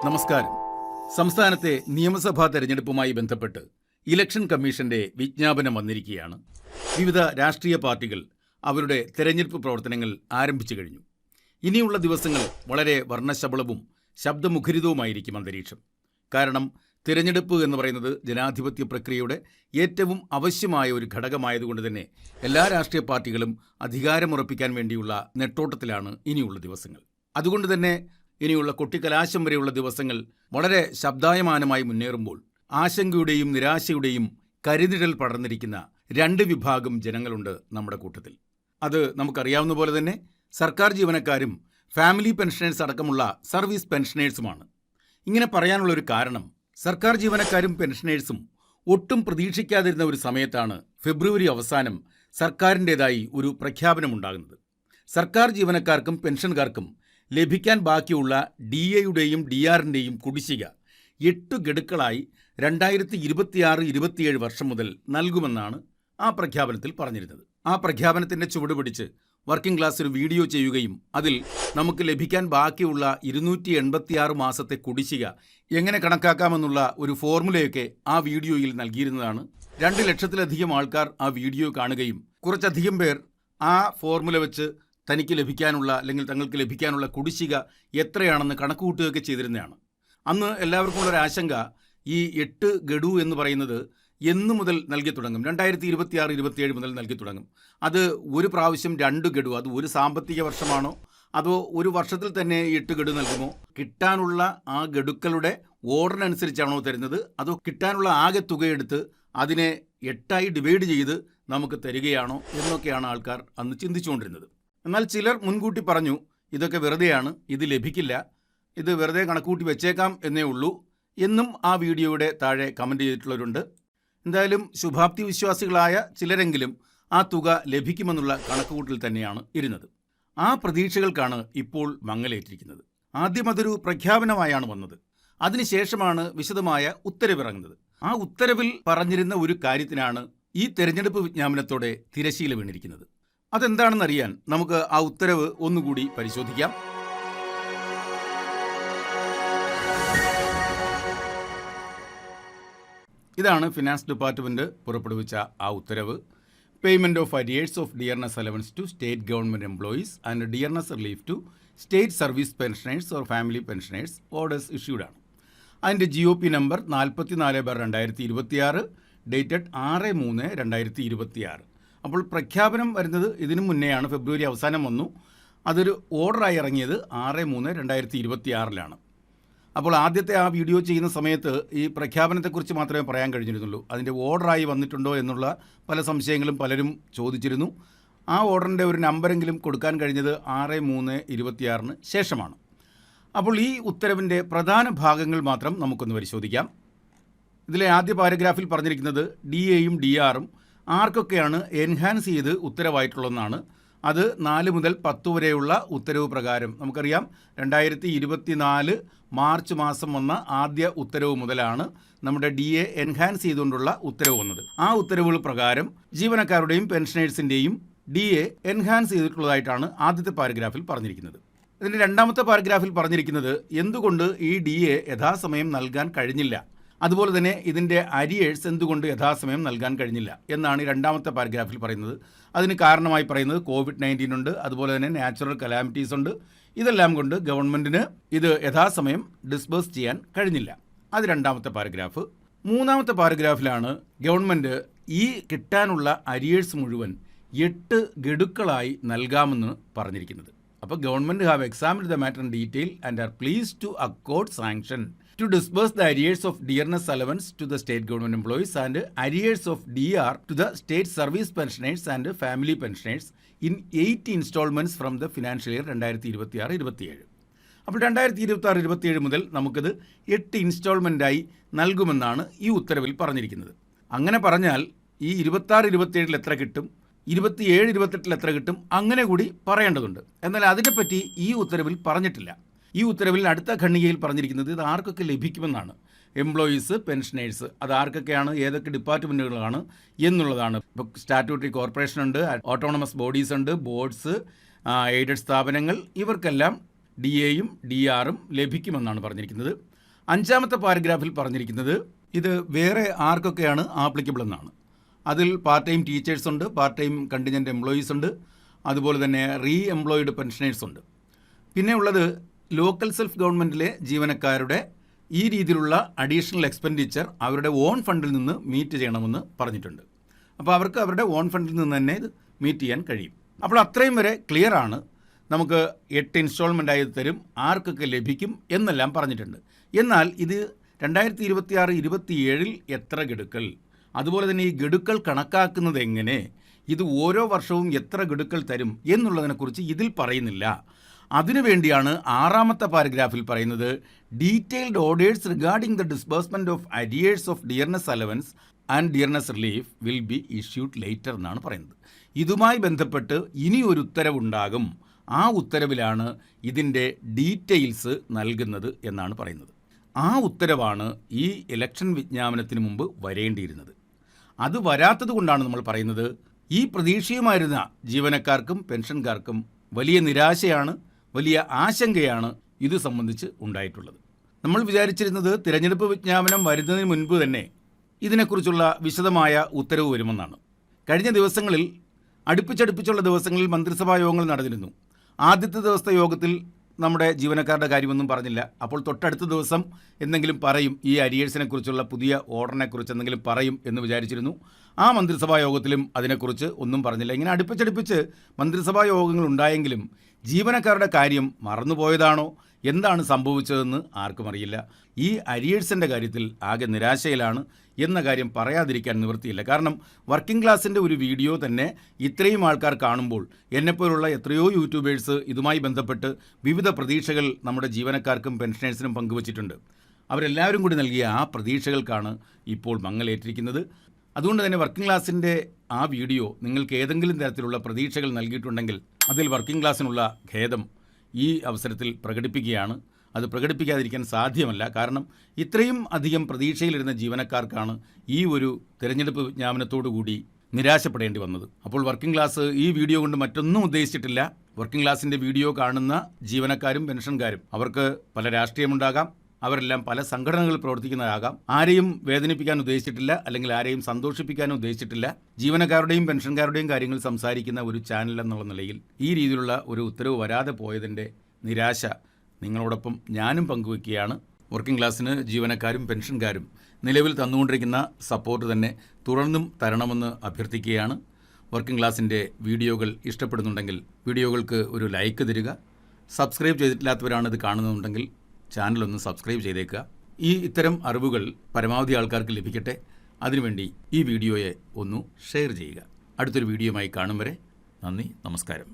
നമസ്കാരം. സംസ്ഥാനത്തെ നിയമസഭാ തെരഞ്ഞെടുപ്പുമായി ബന്ധപ്പെട്ട് ഇലക്ഷൻ കമ്മീഷന്റെ വിജ്ഞാപനം വന്നിരിക്കുകയാണ്. വിവിധ രാഷ്ട്രീയ പാർട്ടികൾ അവരുടെ തെരഞ്ഞെടുപ്പ് പ്രവർത്തനങ്ങൾ ആരംഭിച്ചു കഴിഞ്ഞു. ഇനിയുള്ള ദിവസങ്ങൾ വളരെ വർണ്ണശബളവും ശബ്ദമുഖരിതവുമായിരിക്കും അന്തരീക്ഷം. കാരണം തിരഞ്ഞെടുപ്പ് എന്ന് പറയുന്നത് ജനാധിപത്യ പ്രക്രിയയുടെ ഏറ്റവും ആവശ്യമായ ഒരു ഘടകമായതുകൊണ്ട് തന്നെ എല്ലാ രാഷ്ട്രീയ പാർട്ടികളും അധികാരമുറപ്പിക്കാൻ വേണ്ടിയുള്ള നെട്ടോട്ടത്തിലാണ് ഇനിയുള്ള ദിവസങ്ങൾ. അതുകൊണ്ട് തന്നെ ഇനിയുള്ള കൊട്ടിക്കലാശം വരെയുള്ള ദിവസങ്ങൾ വളരെ ശബ്ദായമാനമായി മുന്നേറുമ്പോൾ ആശങ്കയുടെയും നിരാശയുടെയും കരിനിഴൽ പടർന്നിരിക്കുന്ന രണ്ട് വിഭാഗം ജനങ്ങളുണ്ട് നമ്മുടെ കൂട്ടത്തിൽ. അത് നമുക്കറിയാവുന്ന പോലെ തന്നെ സർക്കാർ ജീവനക്കാരും ഫാമിലി പെൻഷനേഴ്സ് അടക്കമുള്ള സർവീസ് പെൻഷനേഴ്സുമാണ്. ഇങ്ങനെ പറയാനുള്ളൊരു കാരണം, സർക്കാർ ജീവനക്കാരും പെൻഷനേഴ്സും ഒട്ടും പ്രതീക്ഷിക്കാതിരുന്ന ഒരു സമയത്താണ് ഫെബ്രുവരി അവസാനം സർക്കാരിൻ്റേതായി ഒരു പ്രഖ്യാപനമുണ്ടാകുന്നത്. സർക്കാർ ജീവനക്കാർക്കും പെൻഷൻകാർക്കും ലഭിക്കാൻ ബാക്കിയുള്ള DAയുടെയും DRൻ്റെയും കുടിശ്ശിക 8 ഗഡുക്കളായി 2026-27 വർഷം മുതൽ നൽകുമെന്നാണ് ആ പ്രഖ്യാപനത്തിൽ പറഞ്ഞിരുന്നത്. ആ പ്രഖ്യാപനത്തിൻ്റെ ചുവട് പിടിച്ച് വർക്കിംഗ് ക്ലാസ് ഒരു വീഡിയോ ചെയ്യുകയും അതിൽ നമുക്ക് ലഭിക്കാൻ ബാക്കിയുള്ള 286 മാസത്തെ കുടിശ്ശിക എങ്ങനെ കണക്കാക്കാമെന്നുള്ള ഒരു ഫോർമുലയൊക്കെ ആ വീഡിയോയിൽ നൽകിയിരുന്നതാണ്. 2 ലക്ഷത്തിലധികം ആൾക്കാർ ആ വീഡിയോ കാണുകയും കുറച്ചധികം പേർ ആ ഫോർമുല വെച്ച് തനിക്ക് ലഭിക്കാനുള്ള അല്ലെങ്കിൽ തങ്ങൾക്ക് ലഭിക്കാനുള്ള കുടിശ്ശിക എത്രയാണെന്ന് കണക്കുകൂട്ടുകയൊക്കെ ചെയ്തിരുന്നതാണ്. അന്ന് എല്ലാവർക്കും ഉള്ളൊരു ആശങ്ക, ഈ 8 ഗഡു എന്ന് പറയുന്നത് എന്ന് മുതൽ നൽകി തുടങ്ങും? 2026-27 മുതൽ നൽകി തുടങ്ങും. അത് ഒരു പ്രാവശ്യം 2 ഗഡു, അത് ഒരു സാമ്പത്തിക വർഷമാണോ അതോ ഒരു വർഷത്തിൽ തന്നെ 8 ഗഡു നൽകുമോ? കിട്ടാനുള്ള ആ ഗഡുക്കളുടെ ഓർഡറിനനുസരിച്ചാണോ തരുന്നത്, അതോ കിട്ടാനുള്ള ആകെ തുകയെടുത്ത് അതിനെ 8ആയി ഡിവൈഡ് ചെയ്ത് നമുക്ക് തരികയാണോ എന്നൊക്കെയാണ് ആൾക്കാർ അന്ന് ചിന്തിച്ചുകൊണ്ടിരുന്നത്. എന്നാൽ ചിലർ മുൻകൂട്ടി പറഞ്ഞു, ഇതൊക്കെ വെറുതെയാണ്, ഇത് ലഭിക്കില്ല, ഇത് വെറുതെ കണക്കൂട്ടി വെച്ചേക്കാം എന്നേ ഉള്ളൂ എന്നും ആ വീഡിയോയുടെ താഴെ കമൻറ്റ് ചെയ്തിട്ടുള്ളവരുണ്ട്. എന്തായാലും ശുഭാപ്തി വിശ്വാസികളായ ചിലരെങ്കിലും ആ തുക ലഭിക്കുമെന്നുള്ള കണക്കുകൂട്ടിൽ തന്നെയാണ് ഇരുന്നത്. ആ പ്രതീക്ഷകൾക്കാണ് ഇപ്പോൾ മങ്ങലേറ്റിരിക്കുന്നത്. ആദ്യം അതൊരു പ്രഖ്യാപനമായാണ് വന്നത്. അതിനുശേഷമാണ് വിശദമായ ഉത്തരവിറങ്ങുന്നത്. ആ ഉത്തരവിൽ പറഞ്ഞിരുന്ന ഒരു കാര്യത്തിനാണ് ഈ തെരഞ്ഞെടുപ്പ് വിജ്ഞാപനത്തോടെ തിരശീല വീണിരിക്കുന്നത്. അതെന്താണെന്നറിയാൻ നമുക്ക് ആ ഉത്തരവ് ഒന്നുകൂടി പരിശോധിക്കാം. ഇതാണ് ഫിനാൻസ് ഡിപ്പാർട്ട്മെൻറ്റ് പുറപ്പെടുവിച്ച ആ ഉത്തരവ്. Payment of arrears of dearness allowance to state government employees and dearness relief to state service pensioners or family pensioners orders ഇഷ്യൂഡാണ്. അതിൻ്റെ GOP നമ്പർ 44/2026, ഡേറ്റഡ് 6/3/2026. അപ്പോൾ പ്രഖ്യാപനം വരുന്നത് ഇതിനു മുന്നെയാണ്, ഫെബ്രുവരി അവസാനം വന്നു. അതൊരു ഓർഡറായി ഇറങ്ങിയത് 6/3/2026 അപ്പോൾ ആദ്യത്തെ ആ വീഡിയോ ചെയ്യുന്ന സമയത്ത് ഈ പ്രഖ്യാപനത്തെക്കുറിച്ച് മാത്രമേ പറയാൻ കഴിഞ്ഞിരുന്നുള്ളൂ. അതിൻ്റെ ഓർഡറായി വന്നിട്ടുണ്ടോ എന്നുള്ള പല സംശയങ്ങളും പലരും ചോദിച്ചിരുന്നു. ആ ഓർഡറിൻ്റെ ഒരു നമ്പരെങ്കിലും കൊടുക്കാൻ കഴിഞ്ഞത് 6/3/26 ശേഷമാണ്. അപ്പോൾ ഈ ഉത്തരവിൻ്റെ പ്രധാന ഭാഗങ്ങൾ മാത്രം നമുക്കൊന്ന് പരിശോധിക്കാം. ഇതിലെ ആദ്യ പാരഗ്രാഫിൽ പറഞ്ഞിരിക്കുന്നത് DAയും DRും ആർക്കൊക്കെയാണ് എൻഹാൻസ് ചെയ്ത് ഉത്തരവായിട്ടുള്ളതെന്നാണ്. അത് 4 മുതൽ 10 വരെയുള്ള ഉത്തരവ് പ്രകാരം നമുക്കറിയാം 2024 മാർച്ച് മാസം വന്ന ആദ്യ ഉത്തരവ് മുതലാണ് നമ്മുടെ DA എൻഹാൻസ് ചെയ്തുകൊണ്ടുള്ള ഉത്തരവ് വന്നത്. ആ ഉത്തരവുകൾ പ്രകാരം ജീവനക്കാരുടെയും പെൻഷനേഴ്സിൻ്റെയും DA എൻഹാൻസ് ചെയ്തിട്ടുള്ളതായിട്ടാണ് ആദ്യത്തെ പാരഗ്രാഫിൽ പറഞ്ഞിരിക്കുന്നത്. ഇതിൻ്റെ രണ്ടാമത്തെ പാരഗ്രാഫിൽ പറഞ്ഞിരിക്കുന്നത് എന്തുകൊണ്ട് ഈ DA യഥാസമയം നൽകാൻ കഴിഞ്ഞില്ല, അതുപോലെ തന്നെ ഇതിൻ്റെ അരിയേഴ്സ് എന്തുകൊണ്ട് യഥാസമയം നൽകാൻ കഴിഞ്ഞില്ല എന്നാണ് ഈ രണ്ടാമത്തെ പാരഗ്രാഫിൽ പറയുന്നത്. അതിന് കാരണമായി പറയുന്നത് COVID-19 ഉണ്ട്, അതുപോലെ തന്നെ നാച്ചുറൽ കലാമിറ്റീസ് ഉണ്ട്. ഇതെല്ലാം കൊണ്ട് ഗവൺമെൻറ്റിന് ഇത് യഥാസമയം ഡിസ്ബേഴ്സ് ചെയ്യാൻ കഴിഞ്ഞില്ല. അത് രണ്ടാമത്തെ പാരഗ്രാഫ്. മൂന്നാമത്തെ പാരഗ്രാഫിലാണ് ഗവൺമെൻറ് ഈ കിട്ടാനുള്ള അരിയേഴ്സ് മുഴുവൻ 8 ഗഡുക്കളായി നൽകാമെന്ന് പറഞ്ഞിരിക്കുന്നത്. അപ്പോൾ government have examined the matter in detail and are pleased to accord sanction to disburse the arrears of dearness allowance to the state government employees and arrears of DR to the state service pensioners and family pensioners in 8 installments from the financial year 2026-27. അപ്പോൾ 2026-27 മുതൽ നമുക്കത് 8 ഇൻസ്റ്റാൾമെൻറ്റായി നൽകുമെന്നാണ് ഈ ഉത്തരവിൽ പറഞ്ഞിരിക്കുന്നത്. അങ്ങനെ പറഞ്ഞാൽ ഈ 26-27 എത്ര കിട്ടും, 27-28 എത്ര കിട്ടും, അങ്ങനെ കൂടി പറയേണ്ടതുണ്ട്. എന്നാൽ അതിനെപ്പറ്റി ഈ ഉത്തരവിൽ പറഞ്ഞിട്ടില്ല. ഈ ഉത്തരവിൽ അടുത്ത ഖണ്ഡികയിൽ പറഞ്ഞിരിക്കുന്നത് ഇത് ആർക്കൊക്കെ ലഭിക്കുമെന്നാണ്. എംപ്ലോയീസ്, പെൻഷനേഴ്സ്, അത് ആർക്കൊക്കെയാണ്, ഏതൊക്കെ ഡിപ്പാർട്ട്മെൻറ്റുകളാണ് എന്നുള്ളതാണ്. ഇപ്പോൾ സ്റ്റാറ്റ്യൂട്ടറി കോർപ്പറേഷൻ ഉണ്ട്, ഓട്ടോണമസ് ബോഡീസ് ഉണ്ട്, ബോർഡ്സ്, എയ്ഡഡ് സ്ഥാപനങ്ങൾ, ഇവർക്കെല്ലാം DAയും DRും ലഭിക്കുമെന്നാണ് പറഞ്ഞിരിക്കുന്നത്. 5ാമത്തെ പാരഗ്രാഫിൽ പറഞ്ഞിരിക്കുന്നത് ഇത് വേറെ ആർക്കൊക്കെയാണ് ആപ്ലിക്കബിൾ എന്നാണ്. അതിൽ പാർട്ട് ടൈം ടീച്ചേഴ്സ് ഉണ്ട്, പാർട്ട് ടൈം കണ്ടിജൻ്റ് എംപ്ലോയീസ് ഉണ്ട്, അതുപോലെ തന്നെ റീ എംപ്ലോയിഡ് പെൻഷനേഴ്സ് ഉണ്ട്. പിന്നെ ഉള്ളത് ലോക്കൽ സെൽഫ് ഗവൺമെൻറ്റിലെ ജീവനക്കാരുടെ ഈ രീതിയിലുള്ള അഡീഷണൽ എക്സ്പെൻഡിച്ചർ അവരുടെ ഓൺ ഫണ്ടിൽ നിന്ന് മീറ്റ് ചെയ്യണമെന്ന് പറഞ്ഞിട്ടുണ്ട്. അപ്പോൾ അവർക്ക് അവരുടെ ഓൺ ഫണ്ടിൽ നിന്ന് തന്നെ ഇത് മീറ്റ് ചെയ്യാൻ കഴിയും. അപ്പോൾ അത്രയും വരെ ക്ലിയർ ആണ്. നമുക്ക് 8 ഇൻസ്റ്റാൾമെൻ്റായി തരും, ആർക്കൊക്കെ ലഭിക്കും എന്നെല്ലാം പറഞ്ഞിട്ടുണ്ട്. എന്നാൽ ഇത് 2026-27 എത്ര ഗഡുക്കൾ, അതുപോലെ തന്നെ ഈ ഗഡുക്കൾ കണക്കാക്കുന്നത് എങ്ങനെ, ഇത് ഓരോ വർഷവും എത്ര ഗഡുക്കൾ തരും എന്നുള്ളതിനെക്കുറിച്ച് ഇതിൽ പറയുന്നില്ല. അതിനുവേണ്ടിയാണ് 6ാമത്തെ പാരഗ്രാഫിൽ പറയുന്നത് detailed orders regarding the disbursement of arrears of dearness allowance and dearness relief will be issued later എന്നാണ് പറയുന്നത്. ഇതുമായി ബന്ധപ്പെട്ട് ഇനി ഒരു ഉത്തരവുണ്ടാകും. ആ ഉത്തരവിലാണ് ഇതിൻ്റെ ഡീറ്റെയിൽസ് നൽകുന്നത് എന്നാണ് പറയുന്നത്. ആ ഉത്തരവാണ് ഈ ഇലക്ഷൻ വിജ്ഞാപനത്തിന് മുമ്പ് വരേണ്ടിയിരുന്നത്. അത് വരാത്തത് കൊണ്ടാണ് നമ്മൾ പറയുന്നത് ഈ പ്രതീക്ഷയുമായിരുന്ന ജീവനക്കാർക്കും പെൻഷൻകാർക്കും വലിയ നിരാശയാണ്, വലിയ ആശങ്കയാണ് ഇത് സംബന്ധിച്ച് ഉണ്ടായിട്ടുള്ളത്. നമ്മൾ വിചാരിച്ചിരുന്നത് തിരഞ്ഞെടുപ്പ് വിജ്ഞാപനം വരുന്നതിന് മുൻപ് തന്നെ ഇതിനെക്കുറിച്ചുള്ള വിശദമായ ഉത്തരവ് വരുമെന്നാണ്. കഴിഞ്ഞ ദിവസങ്ങളിൽ അടുപ്പിച്ചടുപ്പിച്ചുള്ള ദിവസങ്ങളിൽ മന്ത്രിസഭാ യോഗങ്ങൾ നടന്നിരുന്നു. ആദ്യത്തെ ദിവസത്തെ യോഗത്തിൽ നമ്മുടെ ജീവനക്കാരുടെ കാര്യമൊന്നും പറഞ്ഞില്ല. അപ്പോൾ തൊട്ടടുത്ത ദിവസം എന്തെങ്കിലും പറയും, ഈ അരിയേഴ്സിനെ കുറിച്ചുള്ള പുതിയ ഓർഡറിനെക്കുറിച്ച് എന്തെങ്കിലും പറയും എന്ന് വിചാരിച്ചിരുന്നു. ആ മന്ത്രിസഭാ യോഗത്തിലും അതിനെക്കുറിച്ച് ഒന്നും പറഞ്ഞില്ല. ഇങ്ങനെ അടുപ്പിച്ചടുപ്പിച്ച് മന്ത്രിസഭാ യോഗങ്ങൾ ഉണ്ടായെങ്കിലും ജീവനക്കാരുടെ കാര്യം മറന്നുപോയതാണോ, എന്താണ് സംഭവിച്ചതെന്ന് ആർക്കും അറിയില്ല. ഈ അരിയേഴ്സിൻ്റെ കാര്യത്തിൽ ആകെ നിരാശയിലാണ് എന്ന കാര്യം പറയാതിരിക്കാൻ നിവൃത്തിയില്ല. കാരണം വർക്കിംഗ് ക്ലാസിൻ്റെ ഒരു വീഡിയോ തന്നെ ഇത്രയും ആൾക്കാർ കാണുമ്പോൾ എന്നെപ്പോലുള്ള എത്രയോ യൂട്യൂബേഴ്സ് ഇതുമായി ബന്ധപ്പെട്ട് വിവിധ പ്രതീക്ഷകൾ നമ്മുടെ ജീവനക്കാർക്കും പെൻഷനേഴ്സിനും പങ്കുവച്ചിട്ടുണ്ട്. അവരെല്ലാവരും കൂടി നൽകിയ ആ പ്രതീക്ഷകൾക്കാണ് ഇപ്പോൾ മങ്ങലേറ്റിരിക്കുന്നത്. അതുകൊണ്ട് തന്നെ വർക്കിംഗ് ക്ലാസിൻ്റെ ആ വീഡിയോ നിങ്ങൾക്ക് ഏതെങ്കിലും തരത്തിലുള്ള പ്രതീക്ഷകൾ നൽകിയിട്ടുണ്ടെങ്കിൽ അതിൽ വർക്കിംഗ് ക്ലാസ്സിനുള്ള ഖേദം ഈ അവസരത്തിൽ പ്രകടിപ്പിക്കുകയാണ്. അത് പ്രകടിപ്പിക്കാതിരിക്കാൻ സാധ്യമല്ല. കാരണം ഇത്രയും അധികം പ്രതീക്ഷയിലിരുന്ന ജീവനക്കാർക്കാണ് ഈ ഒരു തിരഞ്ഞെടുപ്പ് വിജ്ഞാപനത്തോടുകൂടി നിരാശപ്പെടേണ്ടി വന്നത്. അപ്പോൾ വർക്കിംഗ് ക്ലാസ് ഈ വീഡിയോ കൊണ്ട് മറ്റൊന്നും ഉദ്ദേശിച്ചിട്ടില്ല. വർക്കിംഗ് ക്ലാസിൻ്റെ വീഡിയോ കാണുന്ന ജീവനക്കാരും പെൻഷൻകാരും അവർക്ക് പല രാഷ്ട്രീയമുണ്ടാകാം, അവരെല്ലാം പല സംഘടനകളിൽ പ്രവർത്തിക്കുന്നതാകാം. ആരെയും വേദനിപ്പിക്കാൻ ഉദ്ദേശിച്ചിട്ടില്ല, അല്ലെങ്കിൽ ആരെയും സന്തോഷിപ്പിക്കാനും ഉദ്ദേശിച്ചിട്ടില്ല. ജീവനക്കാരുടെയും പെൻഷൻകാരുടെയും കാര്യങ്ങൾ സംസാരിക്കുന്ന ഒരു ചാനൽ എന്നുള്ള നിലയിൽ ഈ രീതിയിലുള്ള ഒരു ഉത്തരവ് വരാതെ പോയതിൻ്റെ നിരാശ നിങ്ങളോടൊപ്പം ഞാനും പങ്കുവയ്ക്കുകയാണ്. വർക്കിംഗ് ക്ലാസ്സിന് ജീവനക്കാരും പെൻഷൻകാരും നിലവിൽ തന്നുകൊണ്ടിരിക്കുന്ന സപ്പോർട്ട് തന്നെ തുടർന്നും തരണമെന്ന് അഭ്യർത്ഥിക്കുകയാണ്. വർക്കിംഗ് ക്ലാസ്സിൻ്റെ വീഡിയോകൾ ഇഷ്ടപ്പെടുന്നുണ്ടെങ്കിൽ വീഡിയോകൾക്ക് ഒരു ലൈക്ക് തരിക. സബ്സ്ക്രൈബ് ചെയ്തിട്ടില്ലാത്തവരാണ് ഇത് കാണുന്നുണ്ടെങ്കിൽ ചാനലൊന്ന് സബ്സ്ക്രൈബ് ചെയ്തേക്കുക. ഇത്തരം അറിവുകൾ പരമാവധി ആൾക്കാർക്ക് ലഭിക്കട്ടെ. അതിനുവേണ്ടി ഈ വീഡിയോയെ ഒന്ന് ഷെയർ ചെയ്യുക. അടുത്തൊരു വീഡിയോയുമായി കാണും വരെ നന്ദി, നമസ്കാരം.